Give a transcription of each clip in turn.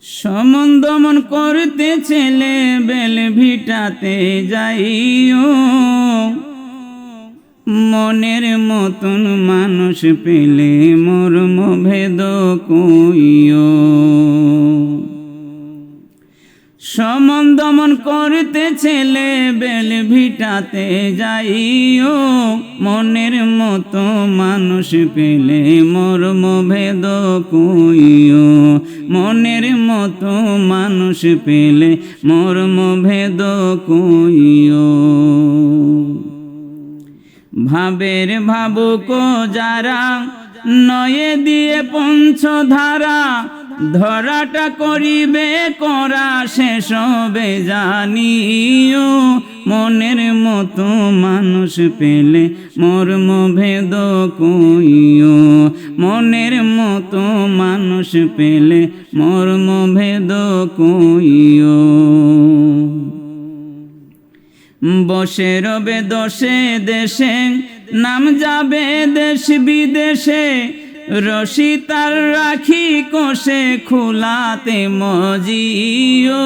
সমন দমন করতে ছেলে বেল ভিটাতে যাইও, মনের মতন মানুষ পেলে মর্ম ভেদ কইও। সমন দমন করতে ছেলে বেল ভিটাতে যাইও, মনের মতো মানুষ পেলে মর্ম ভেদ কইও। মনের মতো মানুষ পেলে মর্ম ভেদ কইও। ভাবের ভাবুক যারা নয়ে দিয়ে পঞ্চধারা, ধরাটা করিবে করা শেষ হবে জানিও। মনের মতো মানুষ পেলে মর্ম ভেদ কইও। মনের মতো মানুষ পেলে মর্ম ভেদ কইও। বসে রবে দশে দেশে, নাম যাবে দেশ বিদেশে, রশি তার রাখি কোষে খোলাতে মজিও।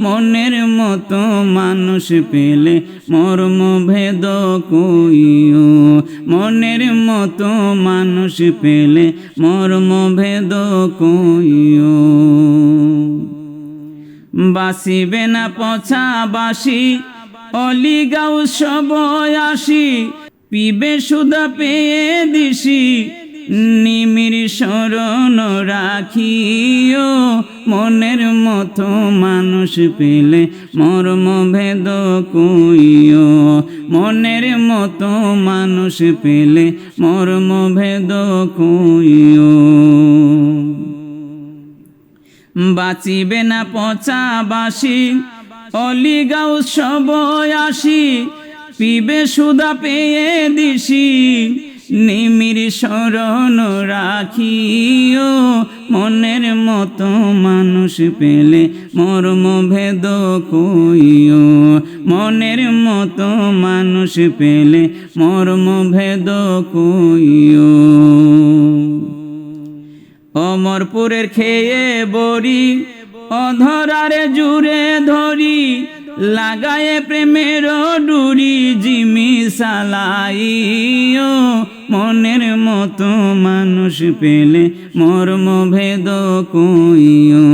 মনের মতো মানুষ পেলে মর্ম ভেদ কইও। মনের মতো মানুষ পেলে মর্ম ভেদ কইও। বাসিবে না পছা বাসি, অলি গাও সব আসি, পিবে সুদা পেয়ে দিশি, নিমির শরণ রাখিও। মনের মতো মানুষ পেলে মর্ম ভেদ কইও। মনের মতো মানুষ পেলে মর্ম ভেদ কইও। বাঁচিবে না পচা বাসি, অলি গাও সব আসি, পিবে সুদা পেয়ে দিশি, নিমির শরণ রাখিও। মনের মতো মানুষ পেলে মর্ম ভেদ কইও। মনের মতো মানুষ পেলে মর্ম ভেদ কইও। অমরপুরের খেয়ে বড়ি, অধরারে জুড়ে ধরি, লাগায়ে প্রেমের ডুরি জিমি সালাইও। মনের মতো মানুষ পেলে মর্ম ভেদ কইও।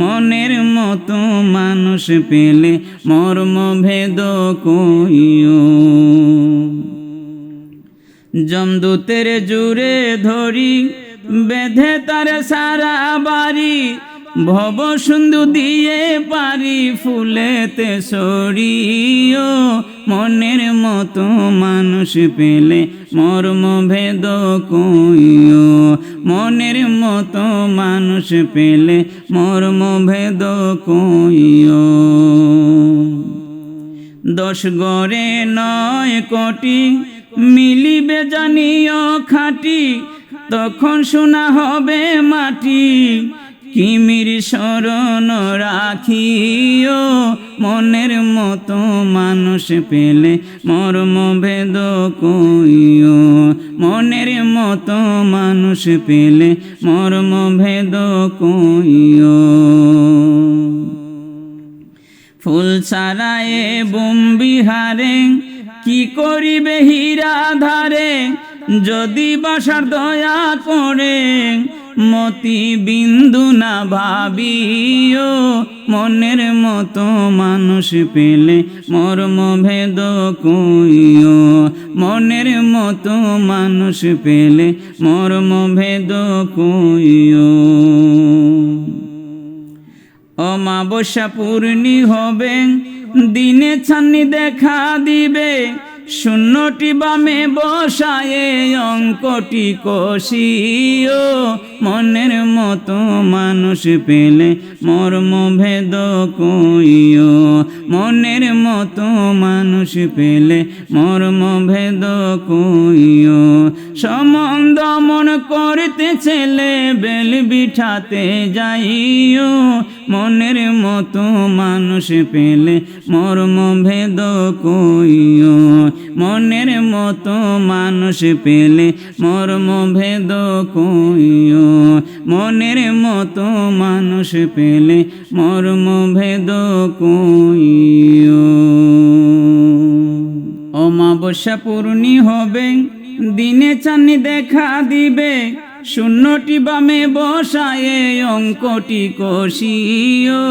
মনের মতো মানুষ পেলে মর্ম ভেদ কইও। যমদূতের জুড়ে ধরি, বেঁধে তার সারা বাড়ি, ভব সুন্দু দিয়ে পারি ফুলেতে সরিও। মনের মতো মানুষ পেলে মর্ম ভেদ কইও। মনের মতো মানুষ পেলে মর্ম ভেদ কইও। 10 গড়ে 9 কোটি, মিলিবে জানিও খাঁটি, তখন শোনা হবে মাটি, কিমির শরণ রাখিও। মনের মতো মানুষ পেলে মর্ম ভেদ কইও। মনের মতো মানুষ পেলে মর্ম ভেদ কইও। ফুল ছাড়ায়ে বুম বিহারে, কি করিবে হীরা ধারে, যদি বাসার দয়া করে মতি বিন্দু না ভাবিও। মনের মতো মানুষ পেলে মর্ম ভেদ কইও। মনের মতো মানুষ পেলে মর্ম ভেদ কইও। অমাবস্যা পূর্ণি হবে, দিনে ছান্নি দেখা দিবে, শূন্যটি বামে বসায়ে অঙ্কটি কষিও। মনের মতো মানুষ পেলে মর্ম ভেদ কইও। মনের মতো মানুষ পেলে মর্ম ভেদ কইও। সমন দমন করতে ছেলে বেল বিঠাতে যাইও। মনের মতো মানুষ পেলে মর্ম ভেদ কইও। মনের মতো মানুষ পেলে মর্ম ভেদ কইও। মনের মতো মানুষ পেলে মর্মভেদ কইও। অমাবস্যা পূর্ণি হবে, দিনে চাঁদনি দেখা দিবে, শূন্যটি বামে বসায়ে অঙ্কটি কষিও।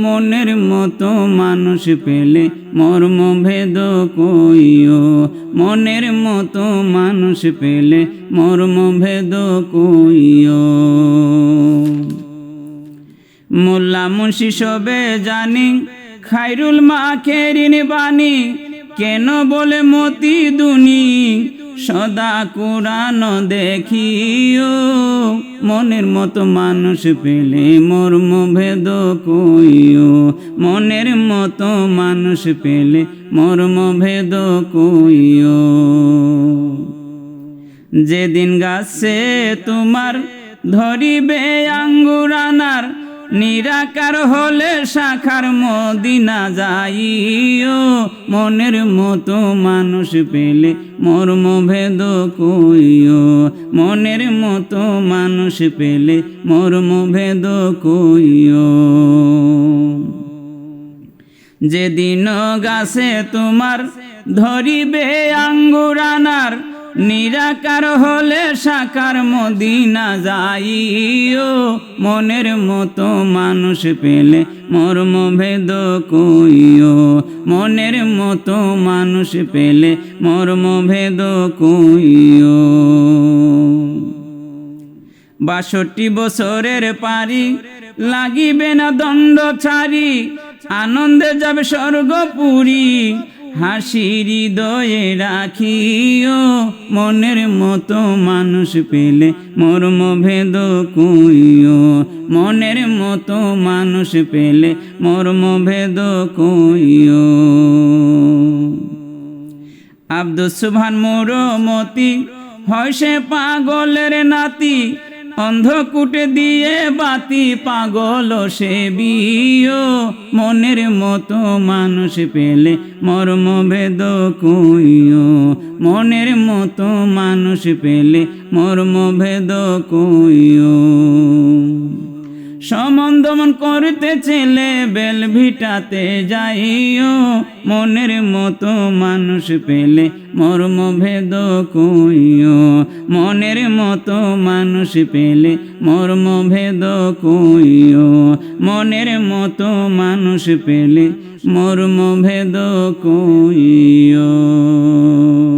মনের মতো মানুষ পেলে মর্মভেদ কইও, মনের মতো মানুষ পেলে মর্মভেদ কইও। মোল্লা মুন্সি সবে জানি, খায়রুল মাকেরিন বাণী, কেন বলে মতি দুনি, সদা কোরআন দেখিও। মনের মতো মানুষ পেলে মর্মভেদ কইও, মনের মতো মানুষ পেলে মর্মভেদ কইও। যেদিন গাছে তোমার ধরিবে আঙ্গুর আনার, নিরাকার হলে শাখার মদিনা যাইও। মনের মতো মানুষ পেলে মর্মভেদ কইও, মনের মতো মানুষ পেলে মর্মভেদ কইও। যেদিন গাছে তোমার ধরিবে আঙ্গুর আনার, নিরাকার হলে শাখার মদিনা যাইও। মনের মতো মানুষ পেলে মর্মভেদ কইও, মনের মতো মানুষ পেলে মর্মভেদ কইও। ৬২ বছরের পারি, লাগিবে না দণ্ড ছাড়ি, আনন্দে যাবে স্বর্গপুরী, হাসি হৃদয়ে রাখিও। মনের মতো মানুষ পেলে মর্মভেদ কইও, মনের মতো মানুষ পেলে মর্মভেদ কইও। আব্দুস সুবহান মোরমতি হয় সে পাগলের নাতি, অন্ধকূটে দিয়ে বাতি পাগল সে বিও। মনের মতো মানুষ পেলে মর্মভেদ কইও, মনের মতো মানুষ পেলে মর্মভেদ কইও। সমন্দমন করতে ছেলে বেল ভিটাতে যাইও। মনের মতো মানুষ পেলে মর্মভেদ কইও, মনের মতো মানুষ পেলে মর্মভেদ কইও, মনের মতো মানুষ পেলে মর্মভেদ কইও।